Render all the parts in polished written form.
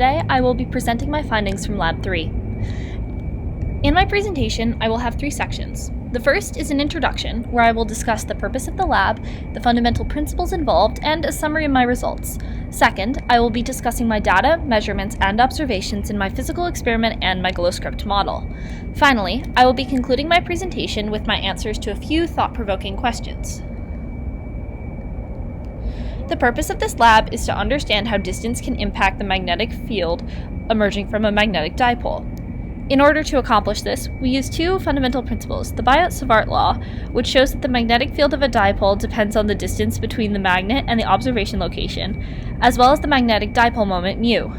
Today, I will be presenting my findings from Lab 3. In my presentation, I will have 3 sections. The first is an introduction, where I will discuss the purpose of the lab, the fundamental principles involved, and a summary of my results. Second, I will be discussing my data, measurements, and observations in my physical experiment and my GlowScript model. Finally, I will be concluding my presentation with my answers to a few thought-provoking questions. The purpose of this lab is to understand how distance can impact the magnetic field emerging from a magnetic dipole. In order to accomplish this, we use 2 fundamental principles, the Biot-Savart law, which shows that the magnetic field of a dipole depends on the distance between the magnet and the observation location, as well as the magnetic dipole moment mu.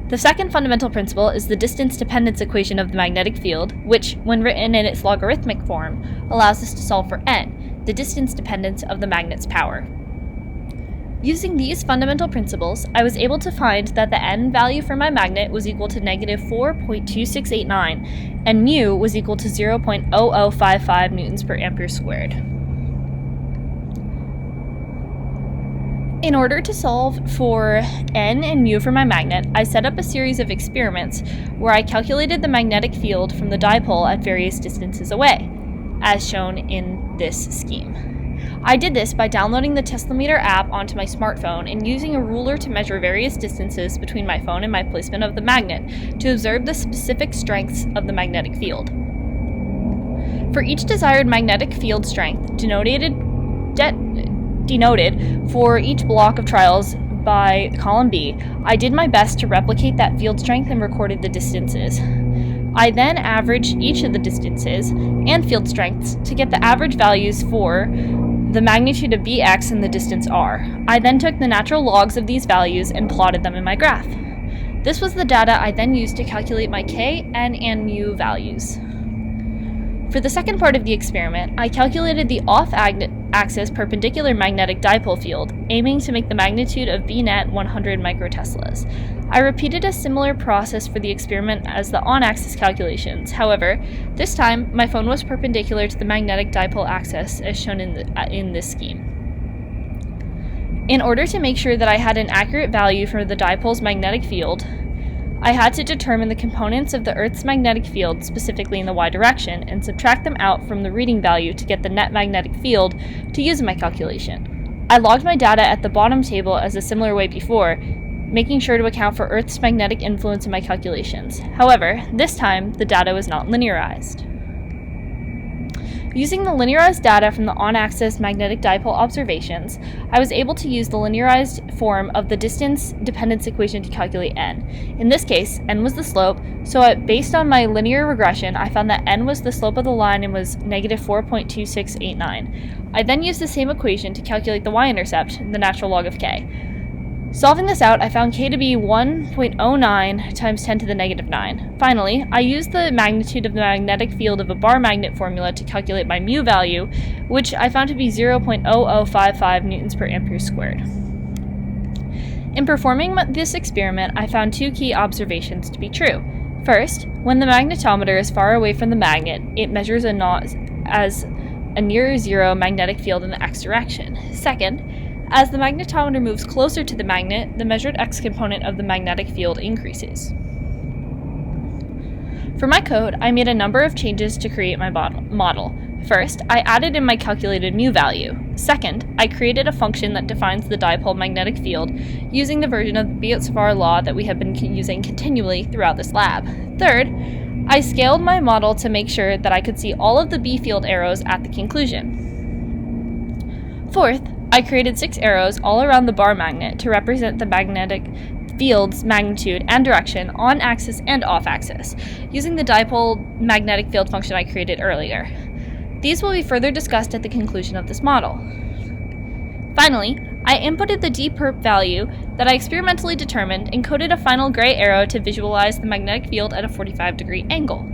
The second fundamental principle is the distance dependence equation of the magnetic field, which, when written in its logarithmic form, allows us to solve for n, the distance dependence of the magnet's power. Using these fundamental principles, I was able to find that the n value for my magnet was equal to negative 4.2689, and mu was equal to 0.0055 newtons per ampere squared. In order to solve for n and mu for my magnet, I set up a series of experiments where I calculated the magnetic field from the dipole at various distances away, as shown in this scheme. I did this by downloading the Teslameter app onto my smartphone and using a ruler to measure various distances between my phone and my placement of the magnet to observe the specific strengths of the magnetic field. For each desired magnetic field strength, denoted for each block of trials by column B, I did my best to replicate that field strength and recorded the distances. I then averaged each of the distances and field strengths to get the average values for the magnitude of Bx and the distance r. I then took the natural logs of these values and plotted them in my graph. This was the data I then used to calculate my k, n, and mu values. For the second part of the experiment, I calculated the off-axis perpendicular magnetic dipole field, aiming to make the magnitude of B net 100 microteslas. I repeated a similar process for the experiment as the on-axis calculations. However, this time my phone was perpendicular to the magnetic dipole axis, as shown in this scheme. In order to make sure that I had an accurate value for the dipole's magnetic field, I had to determine the components of the Earth's magnetic field, specifically in the y direction, and subtract them out from the reading value to get the net magnetic field to use in my calculation. I logged my data at the bottom table as a similar way before, making sure to account for Earth's magnetic influence in my calculations. However, this time, the data was not linearized. Using the linearized data from the on-axis magnetic dipole observations, I was able to use the linearized form of the distance dependence equation to calculate n. In this case, n was the slope, so based on my linear regression, I found that n was the slope of the line and was negative 4.2689. I then used the same equation to calculate the y-intercept, the natural log of k. Solving this out, I found k to be 1.09 times 10 to the negative 9. Finally, I used the magnitude of the magnetic field of a bar magnet formula to calculate my mu value, which I found to be 0.0055 newtons per ampere squared. In performing this experiment, I found 2 key observations to be true. First, when the magnetometer is far away from the magnet, it measures a near zero magnetic field in the x direction. Second, as the magnetometer moves closer to the magnet, the measured x component of the magnetic field increases. For my code, I made a number of changes to create my model. First, I added in my calculated mu value. Second, I created a function that defines the dipole magnetic field using the version of the Biot-Savart law that we have been using continually throughout this lab. Third, I scaled my model to make sure that I could see all of the B field arrows at the conclusion. Fourth, I created 6 arrows all around the bar magnet to represent the magnetic field's magnitude and direction on axis and off axis, using the dipole magnetic field function I created earlier. These will be further discussed at the conclusion of this model. Finally, I inputted the d-perp value that I experimentally determined and coded a final gray arrow to visualize the magnetic field at a 45-degree angle.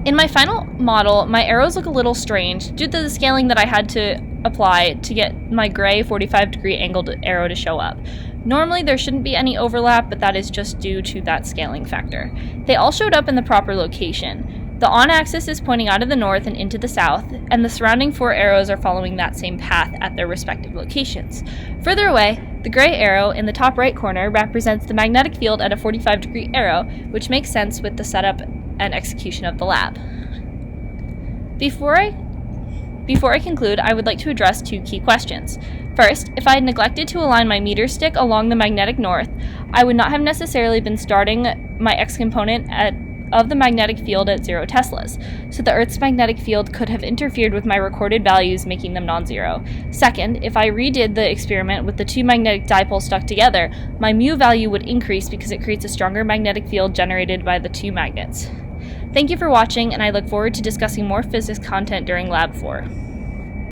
In my final model, my arrows look a little strange due to the scaling that I had to apply to get my gray 45-degree angled arrow to show up. Normally there shouldn't be any overlap, but that is just due to that scaling factor. They all showed up in the proper location. The on-axis is pointing out of the north and into the south, and the surrounding 4 arrows are following that same path at their respective locations. Further away, The gray arrow in the top right corner represents the magnetic field at a 45-degree arrow, which makes sense with the setup and execution of the lab. Before I conclude, I would like to address 2 key questions. First, if I had neglected to align my meter stick along the magnetic north, I would not have necessarily been starting my X component of the magnetic field at 0 teslas, so the Earth's magnetic field could have interfered with my recorded values, making them non-zero. Second, if I redid the experiment with the 2 magnetic dipoles stuck together, my mu value would increase because it creates a stronger magnetic field generated by the 2 magnets. Thank you for watching, and I look forward to discussing more physics content during Lab 4.